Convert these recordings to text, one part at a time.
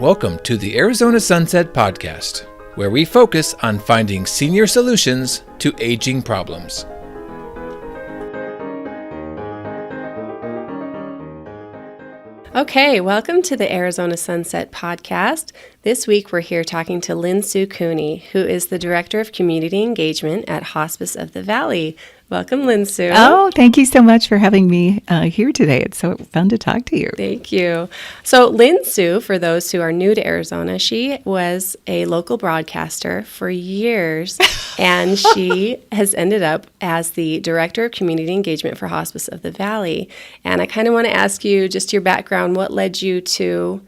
Welcome to the Arizona Sunset Podcast, where we focus on finding senior solutions to aging problems. Okay, welcome to the Arizona Sunset Podcast. This week we're here talking to Lin Sue Cooney, who is the Director of Community Engagement at Hospice of the Valley. Welcome, Lin Sue. Oh, thank you so much for having me here today. It's so fun to talk to you. Thank you. So Lin Sue, for those who are new to Arizona, she was a local broadcaster for years, and she has ended up as the Director of Community Engagement for Hospice of the Valley. And I kind of want to ask you just your background. What led you to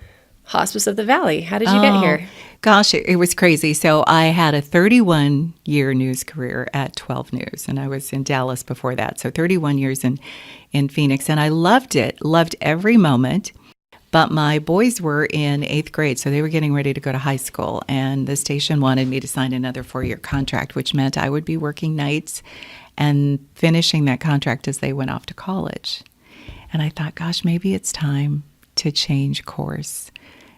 Hospice of the Valley? How did you get here? Gosh, it was crazy. So I had a 31-year news career at 12 News, and I was in Dallas before that. So 31 years in Phoenix, and I loved it, loved every moment. But my boys were in 8th grade, so they were getting ready to go to high school, and the station wanted me to sign another 4-year contract, which meant I would be working nights and finishing that contract as they went off to college. And I thought, gosh, maybe it's time to change course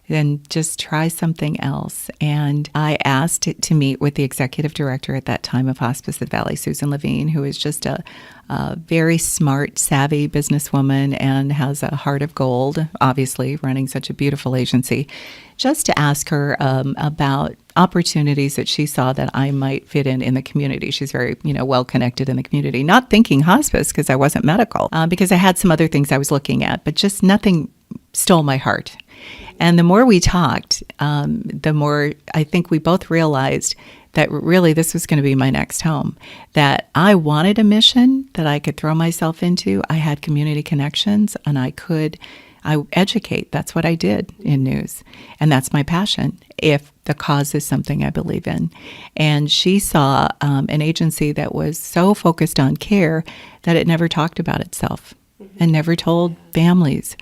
and just try something else. And I asked to meet with the executive director at that time of Hospice of the Valley, Susan Levine, who is just a very smart, savvy businesswoman and has a heart of gold, obviously, running such a beautiful agency, just to ask her about opportunities that she saw that I might fit in the community. She's very, well connected in the community, not thinking hospice because I wasn't medical, because I had some other things I was looking at, but just nothing stole my heart. And the more we talked, the more I think we both realized that really this was going to be my next home, that I wanted a mission that I could throw myself into. I had community connections and I educate. That's what I did in news. And that's my passion, if the cause is something I believe in. And she saw an agency that was so focused on care that it never talked about itself and never told families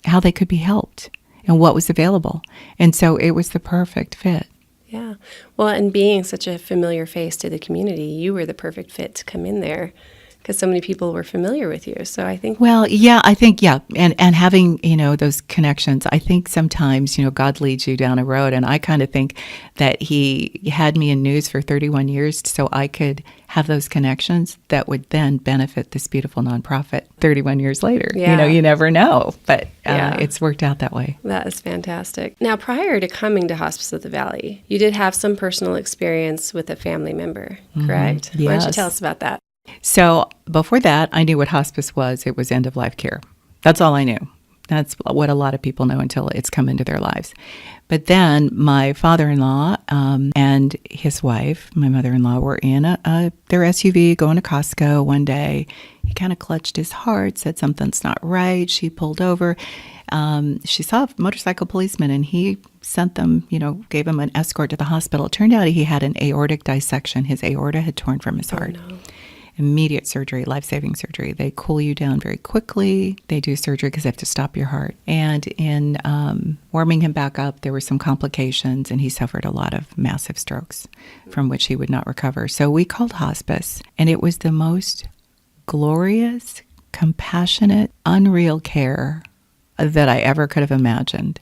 how they could be helped and what was available. And so it was the perfect fit. Yeah. Well, and being such a familiar face to the community, you were the perfect fit to come in there because so many people were familiar with you. So I think... Well, yeah, I think, yeah. And having, those connections, I think sometimes, God leads you down a road. And I kind of think that he had me in news for 31 years so I could have those connections that would then benefit this beautiful nonprofit 31 years later. Yeah. You never know, but it's worked out that way. That is fantastic. Now, prior to coming to Hospice of the Valley, you did have some personal experience with a family member, correct? Mm-hmm. Yes. Why don't you tell us about that? So before that, I knew what hospice was. It was end-of-life care. That's all I knew. That's what a lot of people know until it's come into their lives. But then my father-in-law and his wife, my mother-in-law, were in their SUV going to Costco one day. He kind of clutched his heart, said something's not right. She pulled over. She saw a motorcycle policeman, and he sent them, gave him an escort to the hospital. It turned out he had an aortic dissection. His aorta had torn from his heart. Oh, no. Immediate surgery, life-saving surgery. They cool you down very quickly. They do surgery because they have to stop your heart. And in warming him back up, there were some complications, and he suffered a lot of massive strokes from which he would not recover. So we called hospice, and it was the most glorious, compassionate, unreal care that I ever could have imagined.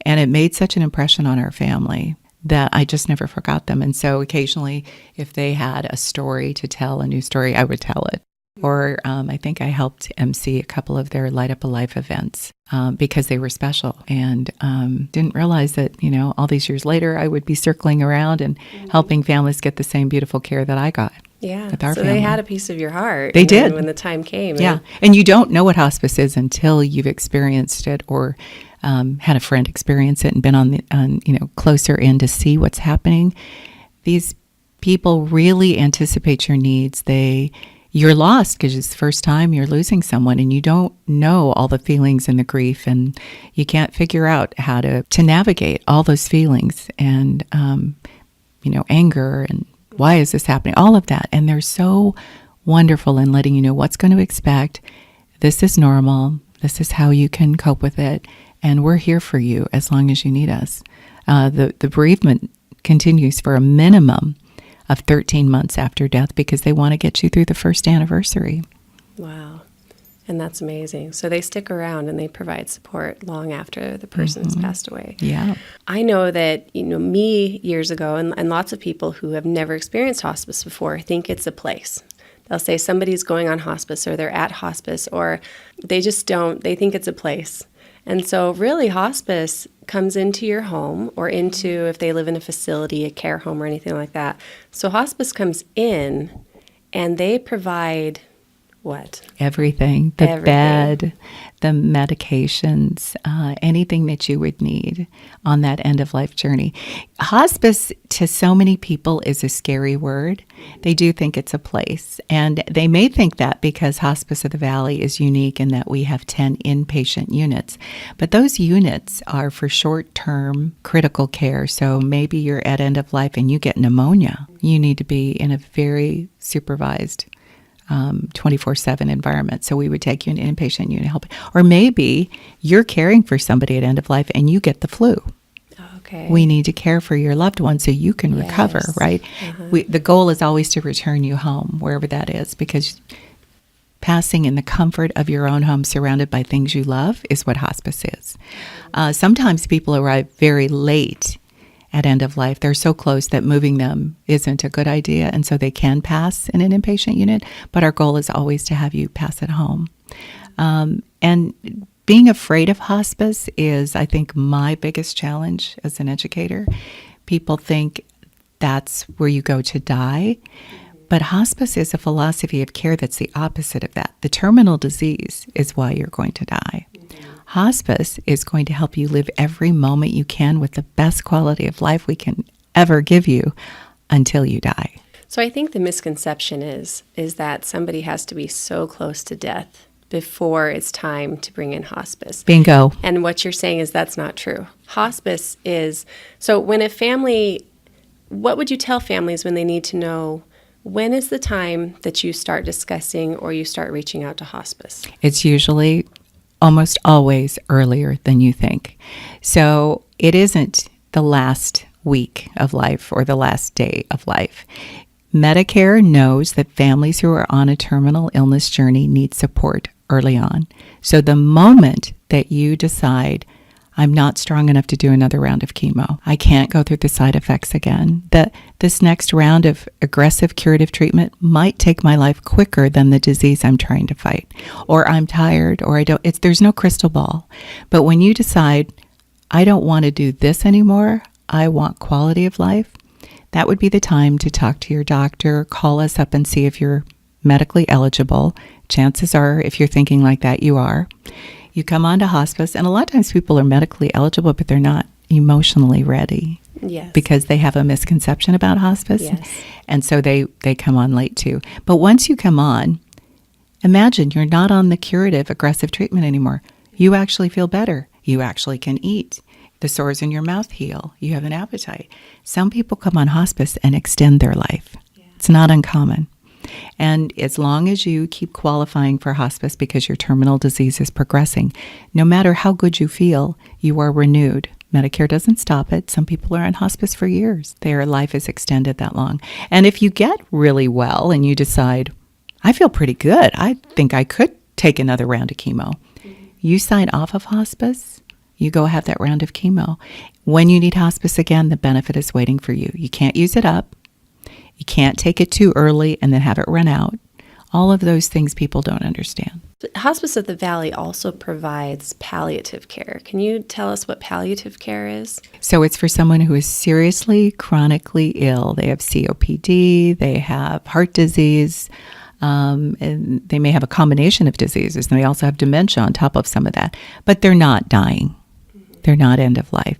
And it made such an impression on our family that I just never forgot them. And so occasionally, if they had a story to tell, a new story, I would tell it. Or I think I helped MC a couple of their Light Up a Life events because they were special, and didn't realize that, all these years later, I would be circling around and helping families get the same beautiful care that I got. Yeah, with our so family. They had a piece of your heart. They did. When the time came. Yeah, and you don't know what hospice is until you've experienced it or had a friend experience it and been on closer in to see what's happening. These people really anticipate your needs. You're lost because it's the first time you're losing someone, and you don't know all the feelings and the grief, and you can't figure out how to navigate all those feelings and anger and why is this happening? All of that. And they're so wonderful in letting you know what's going to expect. This is normal. This is how you can cope with it. And we're here for you as long as you need us. The bereavement continues for a minimum of 13 months after death because they want to get you through the first anniversary. Wow. And that's amazing. So they stick around and they provide support long after the person has passed away. Yeah. I know that, me years ago and lots of people who have never experienced hospice before think it's a place. They'll say somebody's going on hospice or they're at hospice or they just don't, they think it's a place. And so really hospice comes into your home or into, if they live in a facility, a care home or anything like that. So hospice comes in and they provide what? Everything. The bed, the medications, anything that you would need on that end-of-life journey. Hospice, to so many people, is a scary word. They do think it's a place. And they may think that because Hospice of the Valley is unique in that we have 10 inpatient units. But those units are for short-term critical care. So maybe you're at end of life and you get pneumonia. You need to be in a very supervised 24/7 environment. So we would take you in an inpatient unit help. Or maybe you're caring for somebody at end of life and you get the flu. Okay. We need to care for your loved one so you can recover, right? The goal is always to return you home, wherever that is, because passing in the comfort of your own home surrounded by things you love is what hospice is. Sometimes people arrive very late at end of life. They're so close that moving them isn't a good idea, and so they can pass in an inpatient unit, but our goal is always to have you pass at home. And being afraid of hospice is, I think, my biggest challenge as an educator. People think that's where you go to die, but hospice is a philosophy of care that's the opposite of that. The terminal disease is why you're going to die. Hospice is going to help you live every moment you can with the best quality of life we can ever give you until you die. So I think the misconception is that somebody has to be so close to death before it's time to bring in hospice. Bingo. And what you're saying is that's not true. Hospice is, so when a family, what would you tell families when they need to know when is the time that you start discussing or you start reaching out to hospice? It's usually almost always earlier than you think. So it isn't the last week of life or the last day of life. Medicare knows that families who are on a terminal illness journey need support early on. So the moment that you decide, I'm not strong enough to do another round of chemo, I can't go through the side effects again, that this next round of aggressive curative treatment might take my life quicker than the disease I'm trying to fight, or I'm tired, or there's no crystal ball. But when you decide, I don't want to do this anymore, I want quality of life, that would be the time to talk to your doctor, call us up and see if you're medically eligible. Chances are, if you're thinking like that, you are. You come on to hospice, and a lot of times people are medically eligible, but they're not emotionally ready. Yes. Because they have a misconception about hospice. Yes. And so they come on late too. But once you come on, imagine you're not on the curative aggressive treatment anymore. You actually feel better. You actually can eat. The sores in your mouth heal. You have an appetite. Some people come on hospice and extend their life. Yeah. It's not uncommon. And as long as you keep qualifying for hospice because your terminal disease is progressing, no matter how good you feel, you are renewed. Medicare doesn't stop it. Some people are on hospice for years. Their life is extended that long. And if you get really well and you decide, I feel pretty good, I think I could take another round of chemo, you sign off of hospice, you go have that round of chemo. When you need hospice again, the benefit is waiting for you. You can't use it up. You can't take it too early and then have it run out. All of those things people don't understand. Hospice of the Valley also provides palliative care. Can you tell us what palliative care is? So it's for someone who is seriously, chronically ill. They have COPD, they have heart disease, and they may have a combination of diseases. And they also have dementia on top of some of that. But they're not dying. They're not end of life.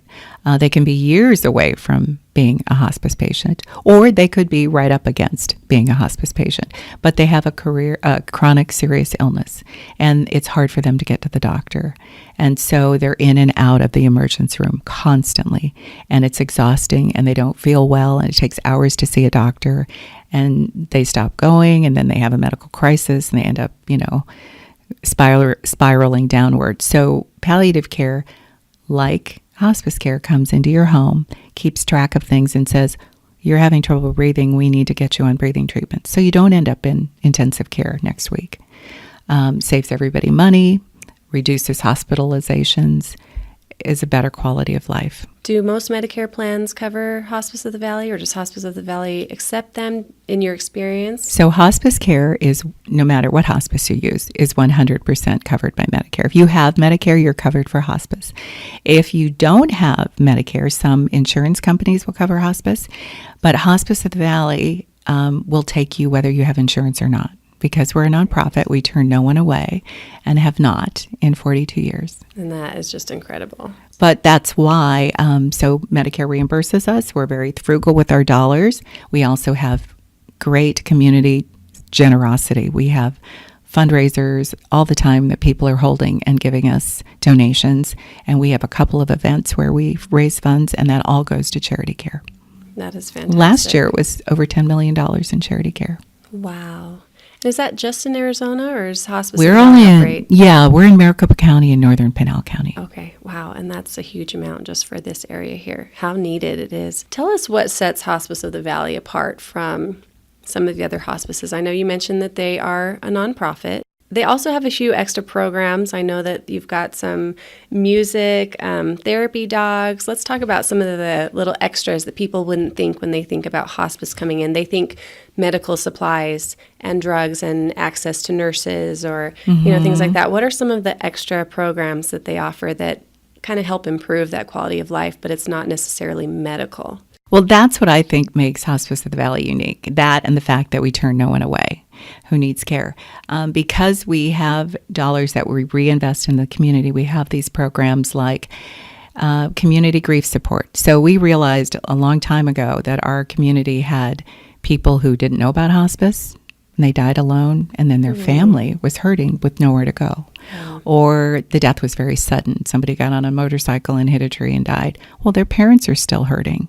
They can be years away from being a hospice patient, or they could be right up against being a hospice patient, but they have a chronic serious illness, and it's hard for them to get to the doctor. And so they're in and out of the emergency room constantly, and it's exhausting, and they don't feel well, and it takes hours to see a doctor, and they stop going, and then they have a medical crisis, and they end up, spiraling downward. So palliative care, like hospice care, comes into your home, keeps track of things, and says, you're having trouble breathing, we need to get you on breathing treatment. So you don't end up in intensive care next week. saves everybody money, reduces hospitalizations, is a better quality of life. Do most Medicare plans cover Hospice of the Valley, or does Hospice of the Valley accept them in your experience? So hospice care is, no matter what hospice you use, is 100% covered by Medicare. If you have Medicare, you're covered for hospice. If you don't have Medicare, some insurance companies will cover hospice, but Hospice of the Valley will take you whether you have insurance or not. Because we're a nonprofit, we turn no one away and have not in 42 years. And that is just incredible. But that's why, so Medicare reimburses us. We're very frugal with our dollars. We also have great community generosity. We have fundraisers all the time that people are holding and giving us donations. And we have a couple of events where we raise funds, and that all goes to charity care. That is fantastic. Last year, it was over $10 million in charity care. Wow. Is that just in Arizona, or is Hospice? We're only we're in Maricopa County and northern Pinal County. Okay, wow, and that's a huge amount just for this area here. How needed it is. Tell us what sets Hospice of the Valley apart from some of the other hospices. I know you mentioned that they are a nonprofit. They also have a few extra programs. I know that you've got some music, therapy dogs. Let's talk about some of the little extras that people wouldn't think when they think about hospice coming in. They think medical supplies and drugs and access to nurses or things like that. What are some of the extra programs that they offer that kind of help improve that quality of life, but it's not necessarily medical? Well, that's what I think makes Hospice of the Valley unique. That and the fact that we turn no one away who needs care. Because we have dollars that we reinvest in the community, we have these programs like community grief support. So we realized a long time ago that our community had people who didn't know about hospice, and they died alone, and then their family was hurting with nowhere to go. Or the death was very sudden. Somebody got on a motorcycle and hit a tree and died. Well, their parents are still hurting.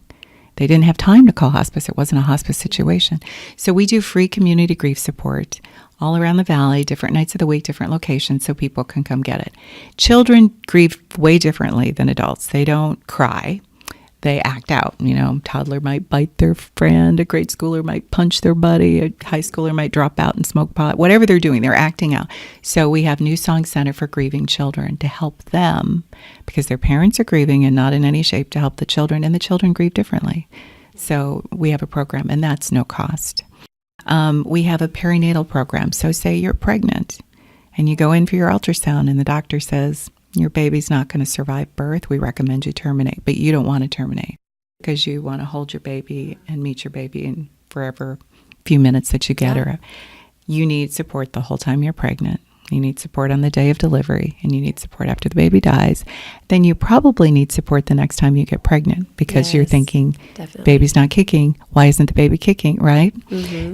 They didn't have time to call hospice. It wasn't a hospice situation. So we do free community grief support all around the valley, different nights of the week, different locations, so people can come get it. Children grieve way differently than adults. They don't cry. They act out. A toddler might bite their friend. A grade schooler might punch their buddy. A high schooler might drop out and smoke pot. Whatever they're doing, they're acting out. So we have New Song Center for Grieving Children to help them because their parents are grieving and not in any shape to help the children, and the children grieve differently. So we have a program, and that's no cost. We have a perinatal program. So say you're pregnant and you go in for your ultrasound and the doctor says, your baby's not going to survive birth. We recommend you terminate, but you don't want to terminate because you want to hold your baby and meet your baby in forever few minutes that you get her. You need support the whole time you're pregnant. You need support on the day of delivery, and you need support after the baby dies. Then you probably need support the next time you get pregnant because you're thinking, baby's not kicking. Why isn't the baby kicking, right?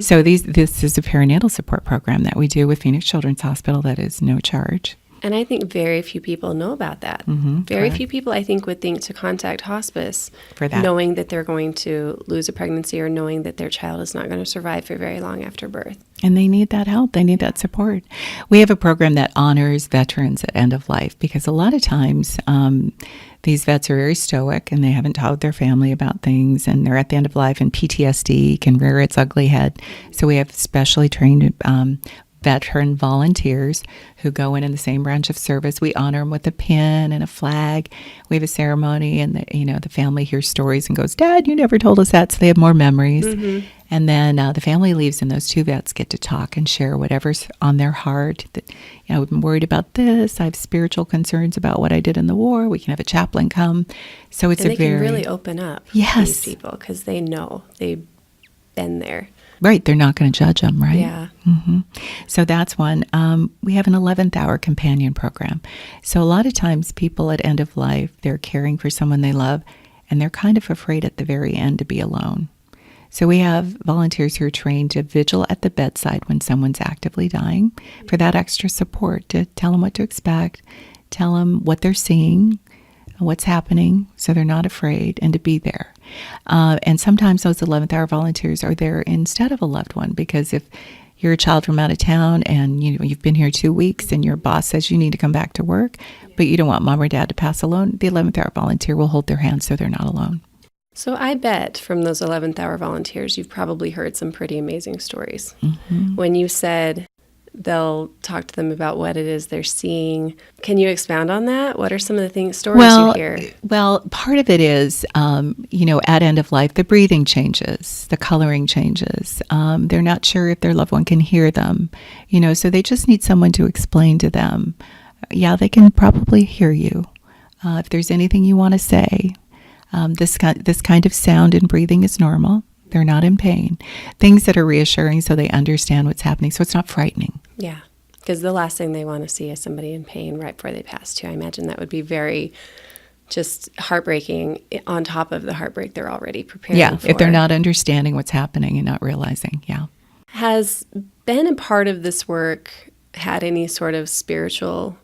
So this is a perinatal support program that we do with Phoenix Children's Hospital that is no charge. And I think very few people know about that. Very few people, I think, would think to contact hospice for that, knowing that they're going to lose a pregnancy or knowing that their child is not going to survive for very long after birth. And they need that help. They need that support. We have a program that honors veterans at end of life because a lot of times these vets are very stoic and they haven't told their family about things, and they're at the end of life, and PTSD can rear its ugly head. So we have specially trained veteran volunteers who go in the same branch of service. We honor them with a pin and a flag. We have a ceremony, and the family hears stories and goes, "Dad, you never told us that." So they have more memories. And then the family leaves, and those two vets get to talk and share whatever's on their heart. That, I've been worried about this. I have spiritual concerns about what I did in the war. We can have a chaplain come. So it's and they can really open up these people because they know they've been there. Right. They're not going to judge them, right? Yeah. So that's one. We have an 11th hour companion program. So a lot of times people at end of life, they're caring for someone they love, and they're kind of afraid at the very end to be alone. So we have volunteers who are trained to vigil at the bedside when someone's actively dying for that extra support, to tell them what to expect, tell them what they're seeing, what's happening, so they're not afraid, and to be there. And sometimes those 11th hour volunteers are there instead of a loved one, because if you're a child from out of town and you've been here 2 weeks and your boss says you need to come back to work, but you don't want mom or dad to pass alone, the 11th hour volunteer will hold their hand so they're not alone. So I bet from those 11th hour volunteers, you've probably heard some pretty amazing stories. When you said they'll talk to them about what it is they're seeing. Can you expound on that? What are some of the stories you hear? Well, part of it is, at end of life, the breathing changes, the coloring changes. They're not sure if their loved one can hear them, so they just need someone to explain to them. Yeah, they can probably hear you. If there's anything you want to say, this kind of sound and breathing is normal. They're not in pain. Things that are reassuring so they understand what's happening, so it's not frightening. Yeah, because the last thing they want to see is somebody in pain right before they pass too. I imagine that would be very just heartbreaking on top of the heartbreak they're already preparing for. If they're not understanding what's happening and not realizing, Has being a part of this work had any sort of spiritual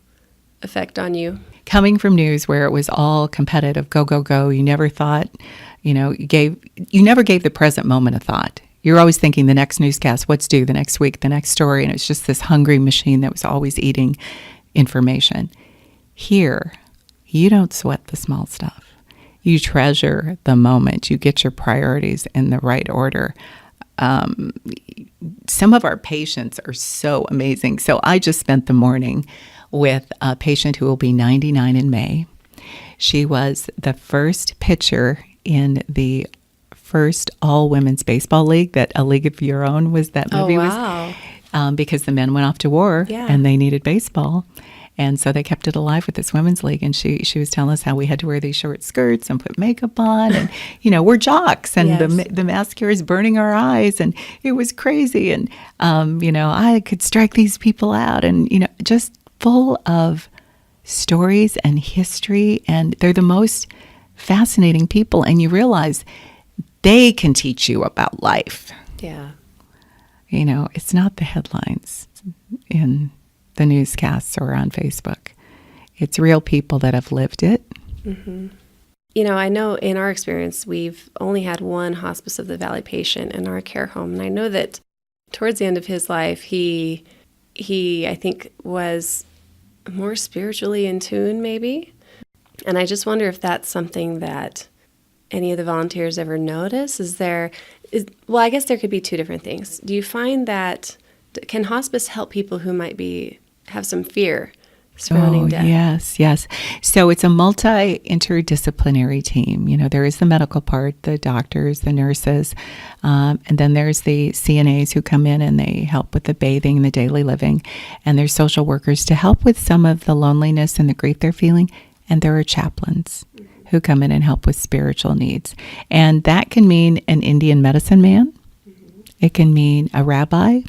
effect on you? Coming from news where it was all competitive, go, go, go, you never thought, you never gave the present moment a thought. You're always thinking the next newscast, what's due, the next week, the next story, and it's just this hungry machine that was always eating information. Here, you don't sweat the small stuff. You treasure the moment. You get your priorities in the right order. Some of our patients are so amazing. So I just spent the morning with a patient who will be 99 in May. She was the first pitcher in the first all-women's baseball league, that A League of Your Own was that movie. Oh, wow. Because the men went off to war and they needed baseball. And so they kept it alive with this women's league. And she was telling us how we had to wear these short skirts and put makeup on. And, we're jocks. And the mascara is burning our eyes. And it was crazy. And, I could strike these people out. And, just full of stories and history. And they're the most fascinating people. And you realize they can teach you about life. Yeah. It's not the headlines in the newscasts or on Facebook. It's real people that have lived it. Mm-hmm. I know in our experience, we've only had one Hospice of the Valley patient in our care home. And I know that towards the end of his life, he I think, was more spiritually in tune, maybe. And I just wonder if that's something that any of the volunteers ever notice. I guess there could be two different things. Do you find that, can hospice help people who might have some fear surrounding death? Yes. So it's a multi-interdisciplinary team. There is the medical part, the doctors, the nurses, and then there's the CNAs who come in and they help with the bathing and the daily living. And there's social workers to help with some of the loneliness and the grief they're feeling. And there are chaplains who come in and help with spiritual needs. And that can mean an Indian medicine man. Mm-hmm. It can mean a rabbi.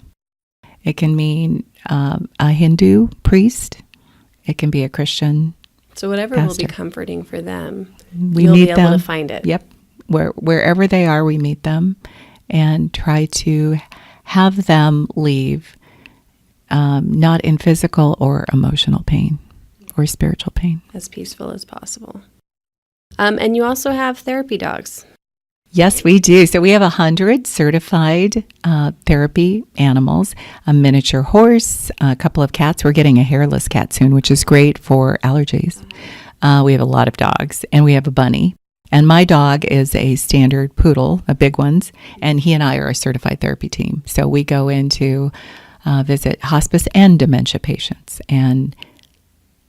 It can mean a Hindu priest. It can be a Christian So whatever pastor. Will be comforting for them, you'll be able to find it. Yep. Wherever they are, we meet them and try to have them leave not in physical or emotional pain or spiritual pain. As peaceful as possible. And you also have therapy dogs. Yes, we do. So we have 100 certified therapy animals, a miniature horse, a couple of cats. We're getting a hairless cat soon, which is great for allergies. We have a lot of dogs, and we have a bunny. And my dog is a standard poodle, a big ones, and he and I are a certified therapy team. So we go in to visit hospice and dementia patients, and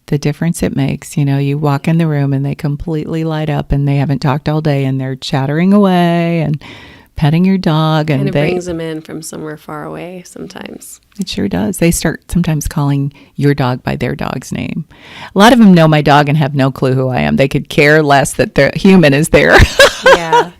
the difference it makes, you walk in the room and they completely light up and they haven't talked all day and they're chattering away and petting your dog. And it brings them in from somewhere far away sometimes. It sure does. They start sometimes calling your dog by their dog's name. A lot of them know my dog and have no clue who I am. They could care less that the human is there. Yeah.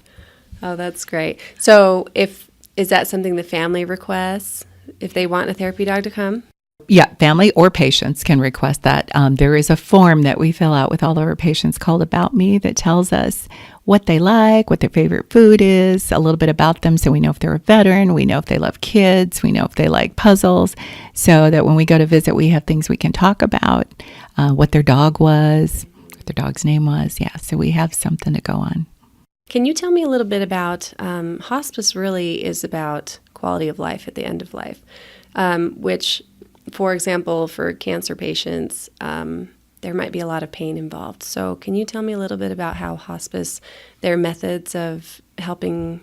Oh, that's great. So is that something the family requests if they want a therapy dog to come? Yeah, family or patients can request that. There is a form that we fill out with all of our patients called About Me that tells us what they like, what their favorite food is, a little bit about them so we know if they're a veteran, we know if they love kids, we know if they like puzzles, so that when we go to visit, we have things we can talk about, what their dog was, what their dog's name was. Yeah, so we have something to go on. Can you tell me a little bit about, hospice really is about quality of life at the end of life, which, for example, for cancer patients, there might be a lot of pain involved. So can you tell me a little bit about how hospice, their methods of helping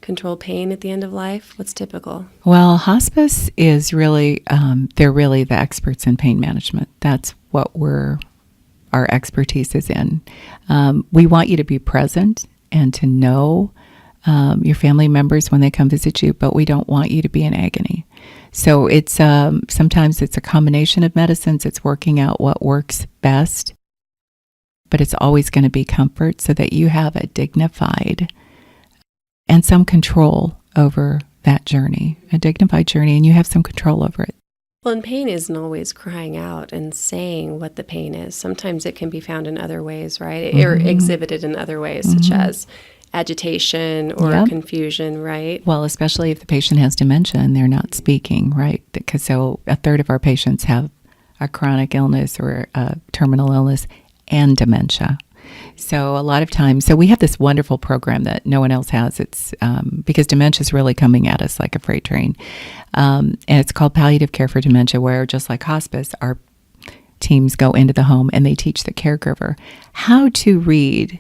control pain at the end of life? What's typical? Well, hospice is really, they're really the experts in pain management. That's what our expertise is in. We want you to be present and to know your family members when they come visit you, but we don't want you to be in agony. So it's sometimes it's a combination of medicines. It's working out what works best, but it's always going to be comfort so that you have a dignified and some control over that journey, a dignified journey, and you have some control over it. Well, and pain isn't always crying out and saying what the pain is. Sometimes it can be found in other ways, right? Or exhibited in other ways, such as agitation or confusion, right? Well, especially if the patient has dementia and they're not speaking, right? Because so a third of our patients have a chronic illness or a terminal illness and dementia. So a lot of times, so we have this wonderful program that no one else has. It's because dementia is really coming at us like a freight train. And it's called Palliative Care for Dementia, where just like hospice, our teams go into the home and they teach the caregiver how to read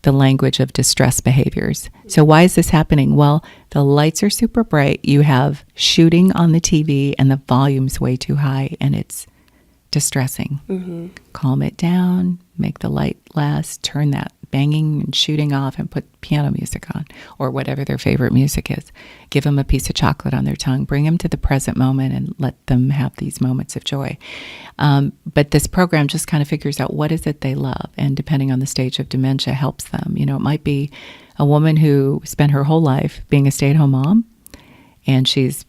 the language of distress behaviors. So why is this happening? Well, the lights are super bright. You have shooting on the TV and the volume's way too high and it's distressing. Calm it down, make the light less, turn that banging and shooting off and put piano music on or whatever their favorite music is. Give them a piece of chocolate on their tongue. Bring them to the present moment and let them have these moments of joy. But this program just kind of figures out what is it they love, and depending on the stage of dementia, helps them. You know, it might be a woman who spent her whole life being a stay-at-home mom, and she's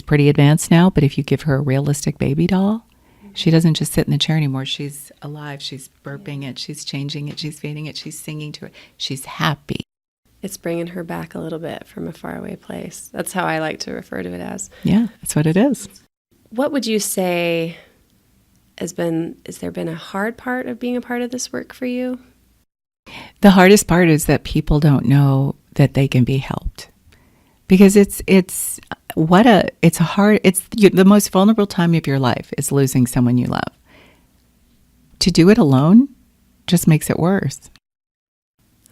pretty advanced now, but if you give her a realistic baby doll, she doesn't just sit in the chair anymore. She's alive. She's burping it. She's changing it. She's feeding it. She's singing to it. She's happy. It's bringing her back a little bit from a faraway place. That's how I like to refer to it as. Yeah, that's what it is. What would you say has there been a hard part of being a part of this work for you? The hardest part is that people don't know that they can be helped. Because it's the most vulnerable time of your life is losing someone you love. To do it alone just makes it worse.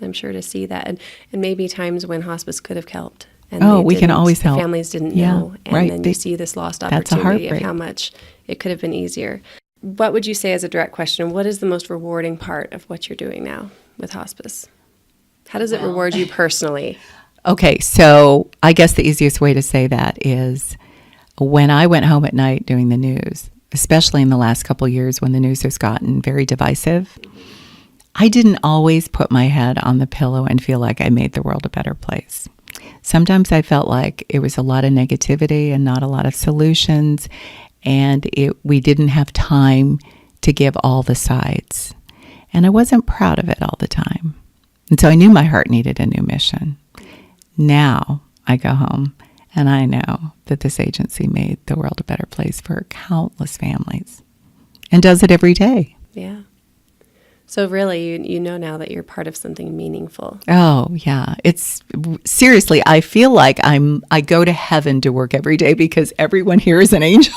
I'm sure to see that. And maybe times when hospice could have helped. And we can always help. Families didn't know. And right. then you see this lost That's a opportunity of heartbreak. how much it could have been easier. What would you say, as a direct question, what is the most rewarding part of what you're doing now with hospice? How does it reward you personally? Okay, so I guess the easiest way to say that is when I went home at night doing the news, especially in the last couple of years when the news has gotten very divisive, I didn't always put my head on the pillow and feel like I made the world a better place. Sometimes I felt like it was a lot of negativity and not a lot of solutions, and we didn't have time to give all the sides. And I wasn't proud of it all the time. And so I knew my heart needed a new mission. Now I go home and I know that this agency made the world a better place for countless families and does it every day. Yeah. So really, you know now that you're part of something meaningful. Oh, yeah. It's seriously, I feel like I go to heaven to work every day because everyone here is an angel.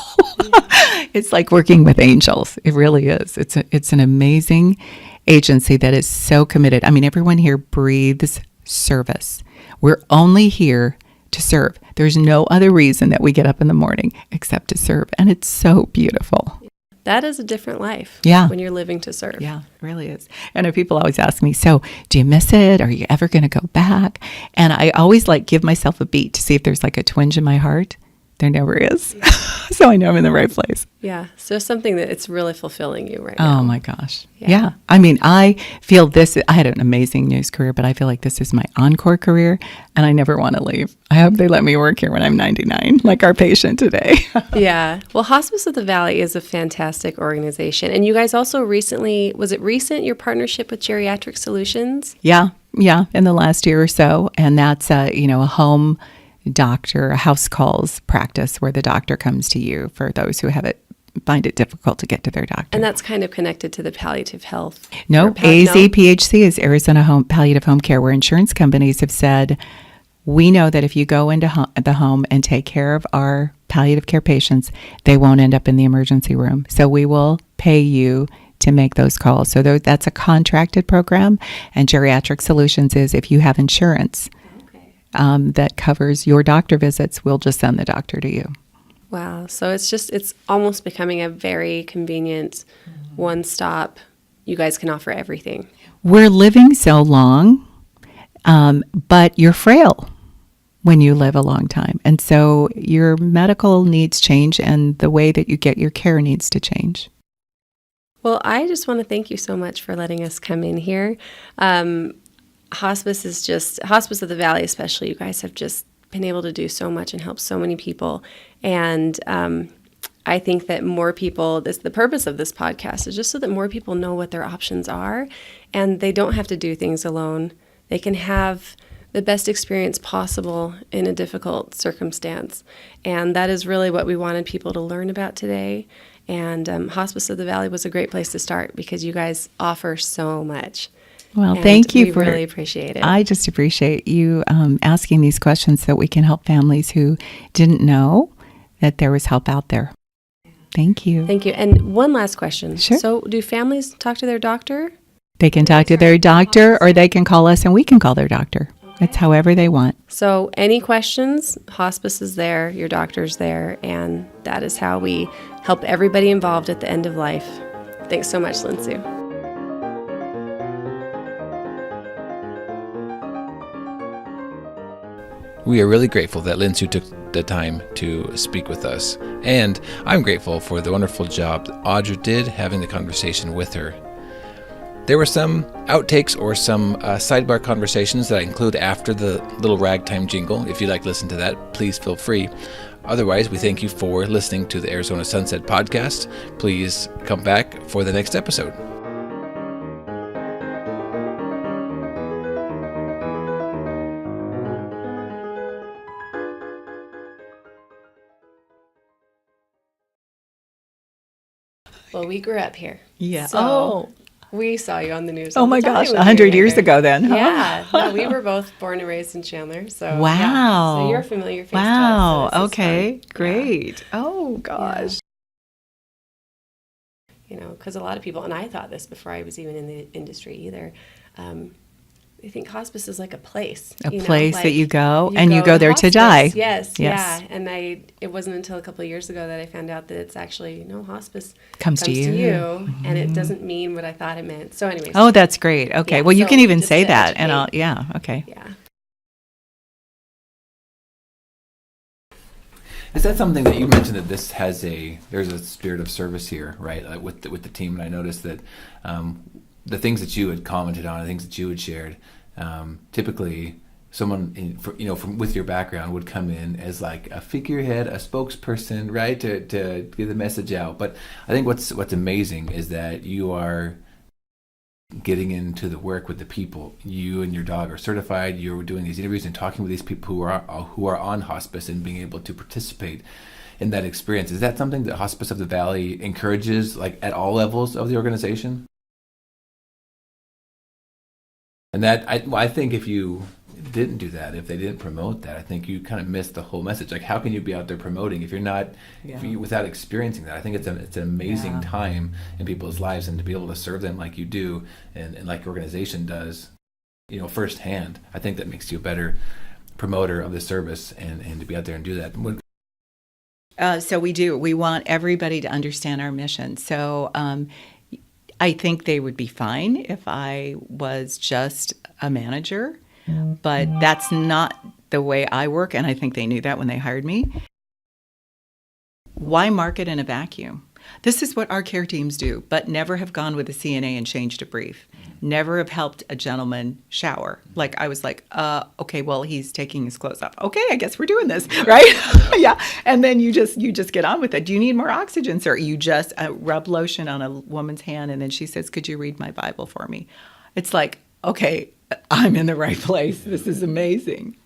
It's like working with angels. It really is. It's an amazing agency that is so committed. I mean, everyone here breathes service. We're only here to serve. There's no other reason that we get up in the morning except to serve. And it's so beautiful. That is a different life. Yeah. When you're living to serve. Yeah, it really is. And people always ask me, so do you miss it? Are you ever going to go back? And I always give myself a beat to see if there's a twinge in my heart. There never is. So I know I'm in the right place. Yeah. So something that it's really fulfilling you right now. Oh my gosh. Yeah. I mean, I feel I had an amazing news career, but I feel like this is my encore career and I never want to leave. I hope they let me work here when I'm 99, like our patient today. Yeah. Well, Hospice of the Valley is a fantastic organization. And you guys also recently, was it recent, your partnership with Geriatric Solutions? Yeah. In the last year or so. And that's, a home doctor, a house calls practice where the doctor comes to you for those who find it difficult to get to their doctor. And that's kind of connected to the palliative health. No, AZPHC is Arizona Palliative Home Care, where insurance companies have said, we know that if you go into the home and take care of our palliative care patients, they won't end up in the emergency room. So we will pay you to make those calls. So that's a contracted program. And Geriatric Solutions is if you have insurance, that covers your doctor visits, we'll just send the doctor to you. Wow. So it's almost becoming a very convenient one-stop. You guys can offer everything. We're living so long, but you're frail when you live a long time. And so your medical needs change, and the way that you get your care needs to change. Well, I just want to thank you so much for letting us come in here. Hospice of the Valley especially, you guys have just been able to do so much and help so many people. And I think that more people, the purpose of this podcast is just so that more people know what their options are, and they don't have to do things alone. They can have the best experience possible in a difficult circumstance. And that is really what we wanted people to learn about today. And Hospice of the Valley was a great place to start because you guys offer so much. Well, And thank you. We really appreciate it. I just appreciate you asking these questions so that we can help families who didn't know that there was help out there. Thank you. Thank you. And one last question. Sure. So do families talk to their doctor? They can talk to their doctor, or they can call us and we can call their doctor. It's however they want. So any questions, Hospice is there, your doctor's there, and that is how we help everybody involved at the end of life. Thanks so much, Lin Sue. We are really grateful that Lin Sue took the time to speak with us. And I'm grateful for the wonderful job that Audra did having the conversation with her. There were some outtakes or some sidebar conversations that I include after the little ragtime jingle. If you'd like to listen to that, please feel free. Otherwise, we thank you for listening to the Arizona Sunset Podcast. Please come back for the next episode. Well, we grew up here. Yeah. So we saw you on the news. Oh all my the time gosh, when we 100 were years younger. ago then, huh? Yeah. No, we were both born and raised in Chandler. So Wow. Yeah. So you're a familiar face Wow. to us. So this is Okay. fun. Great. Oh gosh. You know, because a lot of people, and I thought this before I was even in the industry either, they think hospice is like a place. A place that you go and you to go there to hospice. die. Yes, Yes. yeah. And it wasn't until a couple of years ago that I found out that it's actually, no, hospice Comes to you. and it doesn't mean what I thought it meant. So anyways. Oh, that's great. Okay. Yeah, Well, you so can even just say to that, and educate. okay. Yeah. Is that something that you mentioned, that this has there's a spirit of service here, right? Like with the team, and I noticed that the things that you had commented on, the things that you had shared, typically someone from with your background would come in as like a figurehead, a spokesperson, right, to get the message out. But I think what's amazing is that you are getting into the work with the people. You and your dog are certified. You're doing these interviews and talking with these people who are on hospice and being able to participate in that experience. Is that something that Hospice of the Valley encourages, like at all levels of the organization? And that I think if you didn't do that, if they didn't promote that, I think you kind of missed the whole message. Like, how can you be out there promoting if you're not, without experiencing that? I think it's an amazing time in people's lives, and to be able to serve them like you do, and like your organization does, firsthand. I think that makes you a better promoter of the service, and to be out there and do that. So we do. We want everybody to understand our mission. So I think they would be fine if I was just a manager, but that's not the way I work, and I think they knew that when they hired me. Why market in a vacuum? This is what our care teams do, but never have gone with a CNA and changed a brief. Never have helped a gentleman shower. Like, I was like, okay, well, he's taking his clothes off. Okay, I guess we're doing this, right? Yeah. And then you just get on with it. Do you need more oxygen, sir? You just rub lotion on a woman's hand, and then she says, could you read my Bible for me? It's like, okay, I'm in the right place. This is amazing.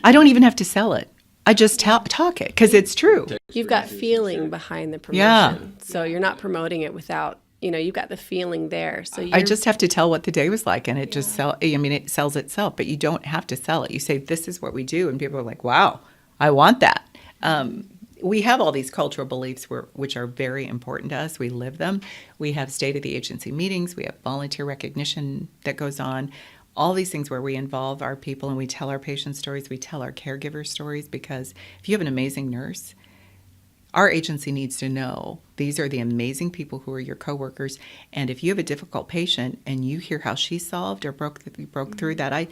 I don't even have to sell it. I just talk it because it's true. You've got feeling behind the promotion. Yeah. So you're not promoting it without, you've got the feeling there. So I just have to tell what the day was like, and it just it sells itself, but you don't have to sell it. You say, this is what we do, and people are like, wow, I want that. We have all these cultural beliefs which are very important to us. We live them. We have state of the agency meetings. We have volunteer recognition that goes on. all these things where we involve our people and we tell our patient stories, we tell our caregiver stories, because if you have an amazing nurse, our agency needs to know these are the amazing people who are your coworkers. And if you have a difficult patient and you hear how she solved or broke through that, I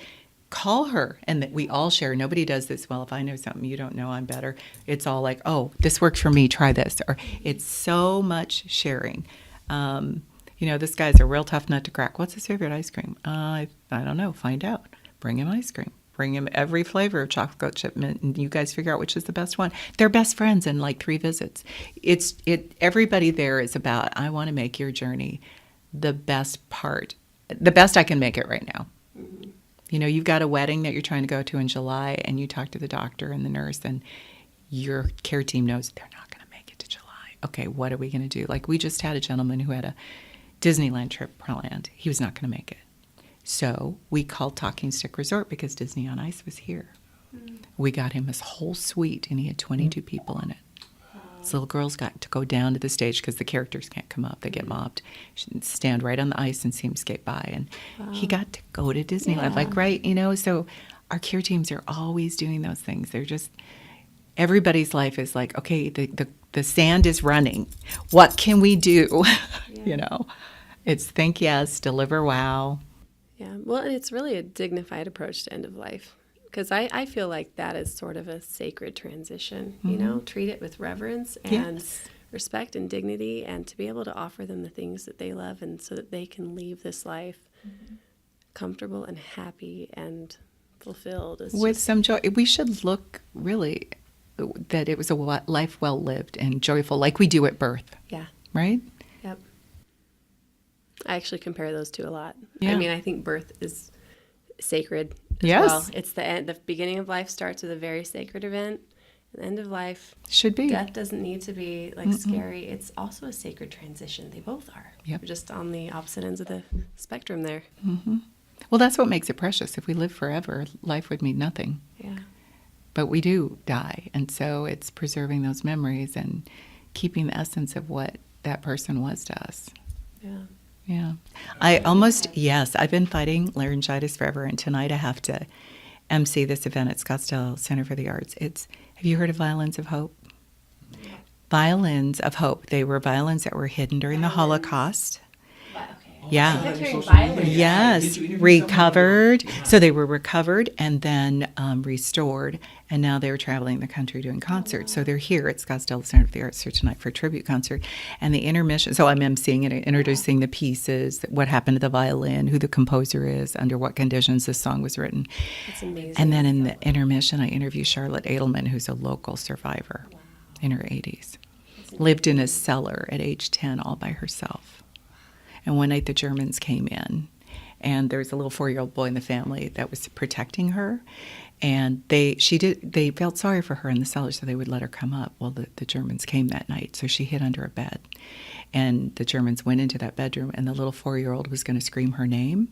call her, and that we all share. Nobody does this. Well, if I know something you don't know, I'm better. It's all like, oh, this worked for me, try this. Or it's so much sharing. This guy's a real tough nut to crack. What's his favorite ice cream? I don't know. Find out. Bring him ice cream. Bring him every flavor of chocolate chip mint, and you guys figure out which is the best one. They're best friends in like 3 visits. Everybody there is about, I want to make your journey the best part, the best I can make it right now. Mm-hmm. You've got a wedding that you're trying to go to in July, and you talk to the doctor and the nurse, and your care team knows they're not going to make it to July. Okay, what are we going to do? Like, we just had a gentleman who had a Disneyland trip planned. He was not going to make it. So we called Talking Stick Resort because Disney on Ice was here. Mm. We got him this whole suite, and he had 22 people in it. This little girl's got to go down to the stage because the characters can't come up. They get mobbed. Stand right on the ice and see him skate by. And he got to go to Disneyland. So our care teams are always doing those things. They're just, everybody's life is like, okay, the sand is running. What can we do? Yeah. It's think yes, deliver wow. Yeah, well, and it's really a dignified approach to end of life, because I feel like that is sort of a sacred transition, mm-hmm. Treat it with reverence and respect and dignity, and to be able to offer them the things that they love, and so that they can leave this life mm-hmm. comfortable and happy and fulfilled. With some joy. We should look really that it was a life well lived and joyful, like we do at birth. Yeah. Right? Yep. I actually compare those two a lot. Yeah. I mean, I think birth is sacred as well. It's the end. The beginning of life starts with a very sacred event. The end of life should be. Death doesn't need to be like scary. It's also a sacred transition. They both are. Yep. We're just on the opposite ends of the spectrum there. Mm-hmm. Well, that's what makes it precious. If we live forever, life would mean nothing. Yeah. But we do die, and so it's preserving those memories and keeping the essence of what that person was to us. Yeah. Yeah. I've been fighting laryngitis forever, and tonight I have to MC this event at Scottsdale Center for the Arts. Have you heard of Violins of Hope? Violins of Hope. They were violins that were hidden during the Holocaust. Yeah. Yes. Recovered. So they were recovered and then restored, and now they're traveling the country doing concerts. So they're here at Scottsdale Center for the Arts here tonight for a tribute concert. And the intermission, so I'm emceeing it, introducing the pieces, what happened to the violin, who the composer is, under what conditions this song was written. That's amazing. And then in the intermission, I interview Charlotte Edelman, who's a local survivor in her 80s. Lived in a cellar at age 10 all by herself. And one night the Germans came in, and there was a little 4-year-old boy in the family that was protecting her, and they felt sorry for her in the cellar, so they would let her come up. Well, the Germans came that night, so she hid under a bed, and the Germans went into that bedroom, and the little 4-year-old was going to scream her name,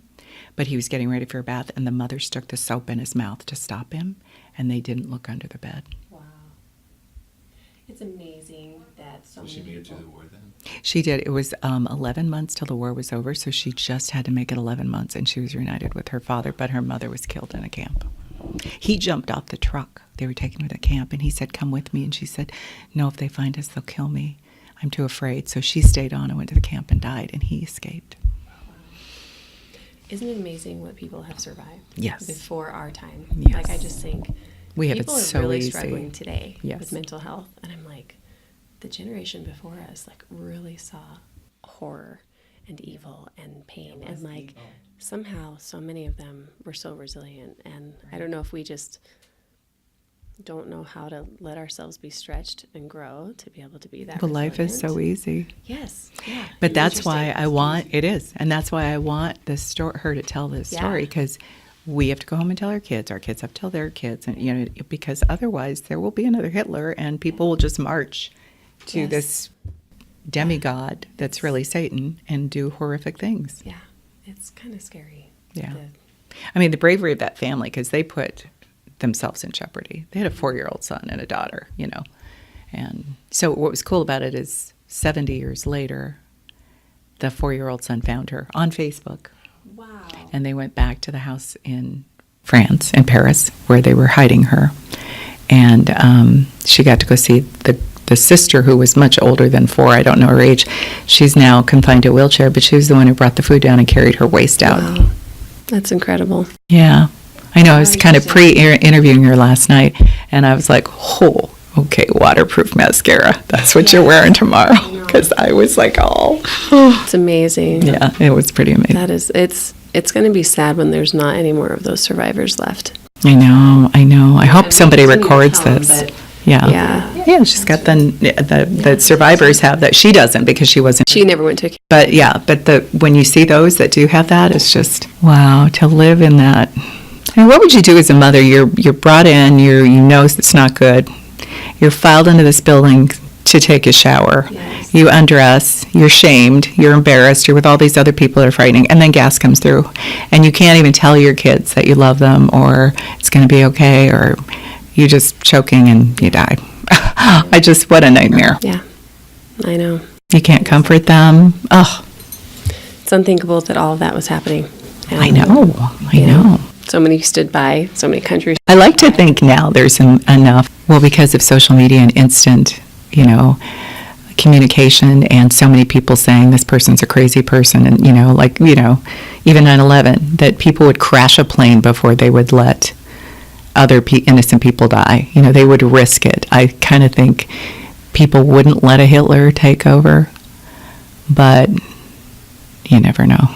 but he was getting ready for a bath, and the mother stuck the soap in his mouth to stop him, and they didn't look under the bed. Wow. It's amazing that so many people... She made it people... to the war then? She did. It was 11 months till the war was over, so she just had to make it 11 months, and she was reunited with her father, but her mother was killed in a camp. He jumped off the truck. They were taking her to camp, and he said, "Come with me." And she said, "No, if they find us, they'll kill me. I'm too afraid." So she stayed on and went to the camp and died, and he escaped. Isn't it amazing what people have survived? Yes. Before our time. Yes. Like, I just think we have people it so are really easy. struggling today Yes. with mental health, and I'm like, the generation before us like really saw horror and evil and pain, and like somehow so many of them were so resilient. And I don't know if we just don't know how to let ourselves be stretched and grow to be able to be that The life is so easy. Yes. Yeah. But that's why I want and that's why I want her to tell this story, because we have to go home and tell our kids have to tell their kids, and because otherwise there will be another Hitler, and people will just march to this demigod that's really Satan and do horrific things. Yeah, it's kind of scary. Yeah. I mean, the bravery of that family, because they put themselves in jeopardy. They had a 4-year-old son and a daughter, And so what was cool about it is 70 years later, the 4-year-old son found her on Facebook. Wow. And they went back to the house in France, in Paris, where they were hiding her. And she got to go see the sister, who was much older than 4. I don't know her age. She's now confined to a wheelchair, but she was the one who brought the food down and carried her waist out. Wow. That's incredible. Yeah. I know. I was kind of pre-interviewing her last night, and I was like, oh, okay, waterproof mascara. That's what you're wearing tomorrow. Because I was like, oh. It's amazing. Yeah, it was pretty amazing. That is, it's going to be sad when there's not any more of those survivors left. I know. I hope somebody continue to records come, this. but- Yeah. Yeah. She's got the survivors have that. She doesn't, because she wasn't. She never went to a But yeah, when you see those that do have that, it's just, wow, to live in that. And what would you do as a mother? You're brought in, you know it's not good. You're filed into this building to take a shower. Yes. You undress, you're shamed, you're embarrassed, you're with all these other people that are fighting, and then gas comes through. And you can't even tell your kids that you love them, or it's going to be okay, or you're just choking and you die. What a nightmare. Yeah, I know. You can't comfort them. Oh, It's unthinkable that all of that was happening. And, I know. you know, so many stood by, so many countries. I like to think now there's enough, well, because of social media and instant, communication, and so many people saying this person's a crazy person, and, even 9/11, that people would crash a plane before they would let other innocent people die. They would risk it. I kind of think people wouldn't let a Hitler take over, but you never know.